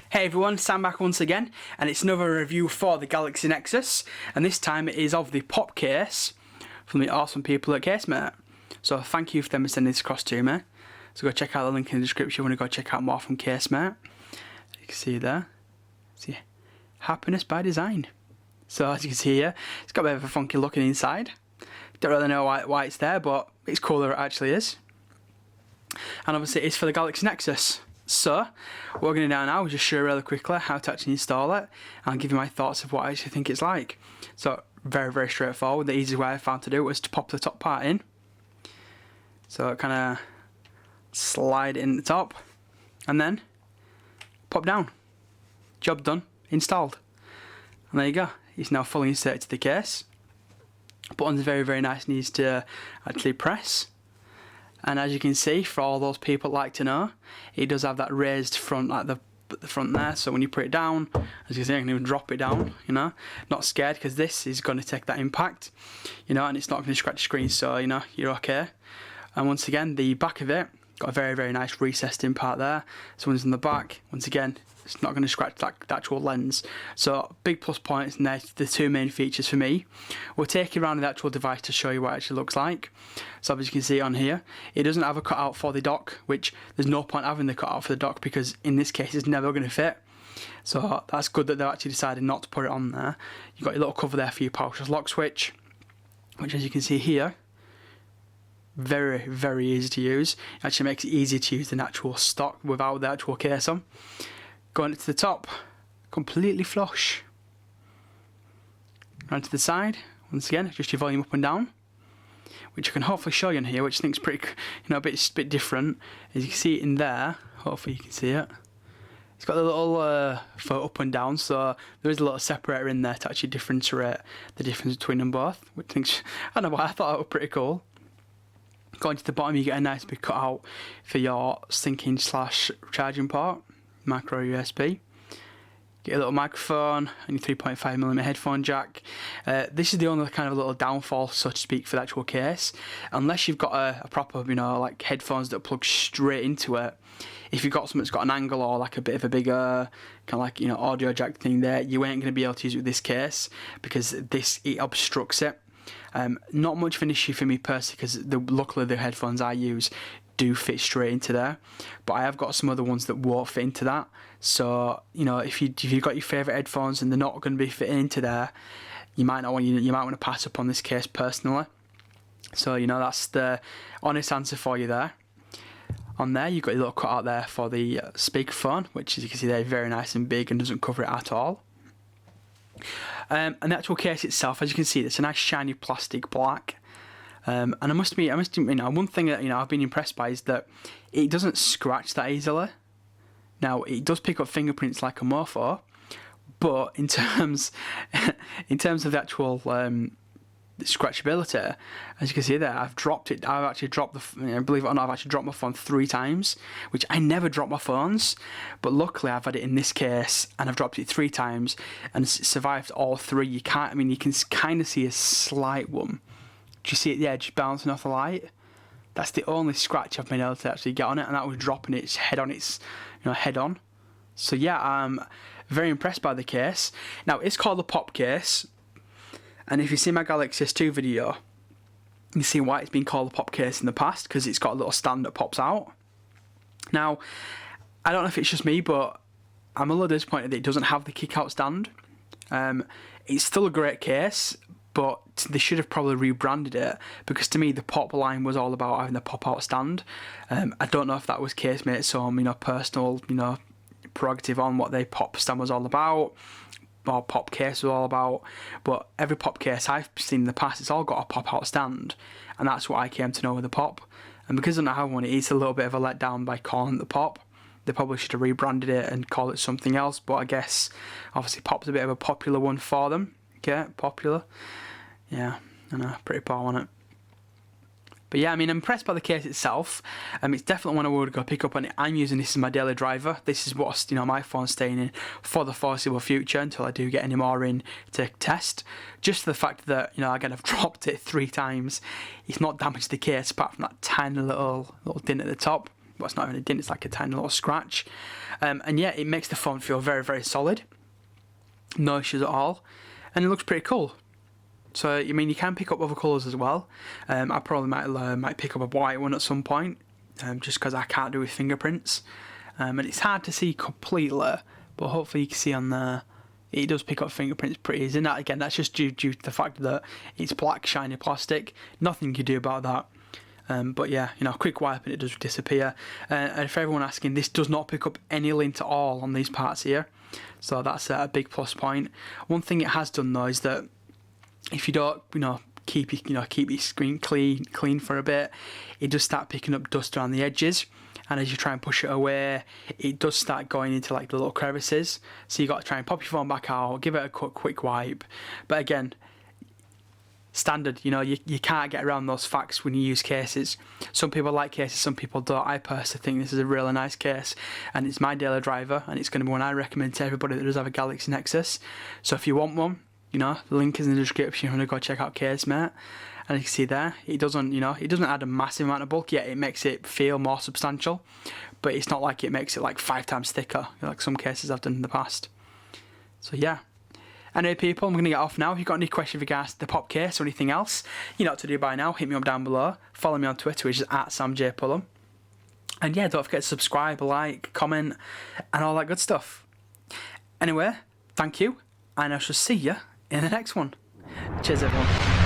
Hey everyone, Sam back once again, and it's another review for the Galaxy Nexus, and this time it is of the PopCase from the awesome people at CaseMate. So thank you for them sending this across to me. So go check out the link in the description when you go check out more from CaseMate. You can see there, see, happiness by design. So as you can see here, it's got a bit of a funky looking inside. Don't really know why it's there, but it's cool that it actually is. And obviously it's for the Galaxy Nexus. So, what we're going to do now is just show you really quickly how to actually install it, and I'll give you my thoughts of what I actually think it's like. So, very straightforward. The easiest way I found to do it was to pop the top part in. So, kind of slide it in the top, and then pop down. Job done, installed. And there you go. It's now fully inserted to the case. Buttons are very nice and easy to actually press. And as you can see, for all those people that like to know, it does have that raised front, like the front there. So when you put it down, as you can see, I can even drop it down, you know. Not scared, because this is going to take that impact, you know, and it's not going to scratch the screen, so, you know, you're okay. And once again, the back of it, got a very nice recessed in part there. So when it's on the back, once again, it's not going to scratch the actual lens. So big plus points, and they're the two main features for me. We'll take you around the actual device to show you what it actually looks like. So as you can see on here, it doesn't have a cutout for the dock, which there's no point having the cutout for the dock because in this case it's never going to fit. So that's good that they've actually decided not to put it on there. You've got your little cover there for your power lock switch, which as you can see here, very easy to use. It actually makes it easier to use than actual stock without the actual case on. Going to the top, completely flush. Round to the side, once again, just your volume up and down, which I can hopefully show you in here, which I think is pretty, you know, a bit different. As you can see it in there, hopefully you can see it. It's got a little foot up and down, so there is a little separator in there to actually differentiate the difference between them both, which I think, I don't know why, I thought that was pretty cool. Going to the bottom, you get a nice big cutout for your syncing / charging port, micro USB. Get a little microphone and your 3.5mm headphone jack. This is the only kind of little downfall, so to speak, for the actual case. Unless you've got a proper, you know, like headphones that plug straight into it. If you've got something that's got an angle or like a bit of a bigger kind of like, you know, audio jack thing there, you ain't going to be able to use it with this case because it obstructs it. Not much of an issue for me personally because luckily the headphones I use do fit straight into there, but I have got some other ones that won't fit into that. So you know, if you've got your favourite headphones and they're not going to be fitting into there, you might want to pass up on this case personally. So you know, that's the honest answer for you there. On there, you've got your little cutout there for the speakerphone, which as you can see there, very nice and big and doesn't cover it at all. And the actual case itself, as you can see, it's a nice shiny plastic black. And I must admit, you know, one thing that, you know, I've been impressed by is that it doesn't scratch that easily. Now it does pick up fingerprints like a mofo, but in terms of the actual scratchability, as you can see there, I've actually dropped believe it or not, I've actually dropped my phone 3 times, which I never drop my phones, but luckily I've had it in this case and I've dropped it 3 times and it's survived all 3. You can kind of see a slight one. Do you see it there, just bouncing off the light? That's the only scratch I've been able to actually get on it, and that was dropping its head on. So yeah, I'm very impressed by the case. Now it's called the PopCase, and if you see my Galaxy S2 video, you see why it's been called the PopCase in the past, because it's got a little stand that pops out. Now, I don't know if it's just me, but I'm a little disappointed that it doesn't have the kick-out stand. It's still a great case, but they should have probably rebranded it, because to me the Pop line was all about having the pop-out stand. I don't know if that was CaseMate's own, you know, personal, you know, prerogative on what their Pop stand was all about, or PopCase was all about, but every PopCase I've seen in the past, it's all got a pop-out stand, and that's what I came to know with the Pop. And because I don't have one, it's a little bit of a letdown by calling it the Pop. They probably should have rebranded it and called it something else, but I guess obviously Pop's a bit of a popular one for them. Okay, popular. Yeah, I know, pretty poor, wasn't it? But yeah, I mean, I'm impressed by the case itself. It's definitely one I would go pick up, and I'm using this as my daily driver. This is what, you know, my phone's staying in for the foreseeable future until I do get any more in to test. Just the fact that, you know, again, I've dropped it 3 times. It's not damaged the case apart from that tiny little dent at the top. Well, it's not even a dent, it's like a tiny little scratch. And yeah, it makes the phone feel very, very solid. No issues at all. And it looks pretty cool. So, I mean, you can pick up other colours as well. I probably might pick up a white one at some point, just because I can't do with fingerprints. And it's hard to see completely, but hopefully you can see on there, it does pick up fingerprints pretty easy. And that, again, that's just due to the fact that it's black, shiny plastic. Nothing you can do about that. But yeah, you know, quick wipe and it does disappear. And for everyone asking, this does not pick up any lint at all on these parts here. So that's a big plus point. One thing it has done though is that if you don't, keep your screen clean for a bit, it does start picking up dust around the edges. And as you try and push it away, it does start going into like the little crevices. So you got to try and pop your phone back out, give it a quick wipe. But again, standard, you can't get around those facts when you use cases. Some people like cases, some people don't. I personally think this is a really nice case, and it's my daily driver, and it's going to be one I recommend to everybody that does have a Galaxy Nexus. So if you want one, the link is in the description. You're going to go check out CaseMate. And you can see there, it doesn't add a massive amount of bulk, yet it makes it feel more substantial. But it's not like it makes it like 5 times thicker, like some cases I've done in the past. So yeah. Anyway, people, I'm going to get off now. If you've got any questions with regards to the PopCase or anything else, you know what to do by now. Hit me up down below. Follow me on Twitter, which is @samjpullen. And yeah, don't forget to subscribe, like, comment, and all that good stuff. Anyway, thank you, and I shall see you in the next one. Cheers, everyone.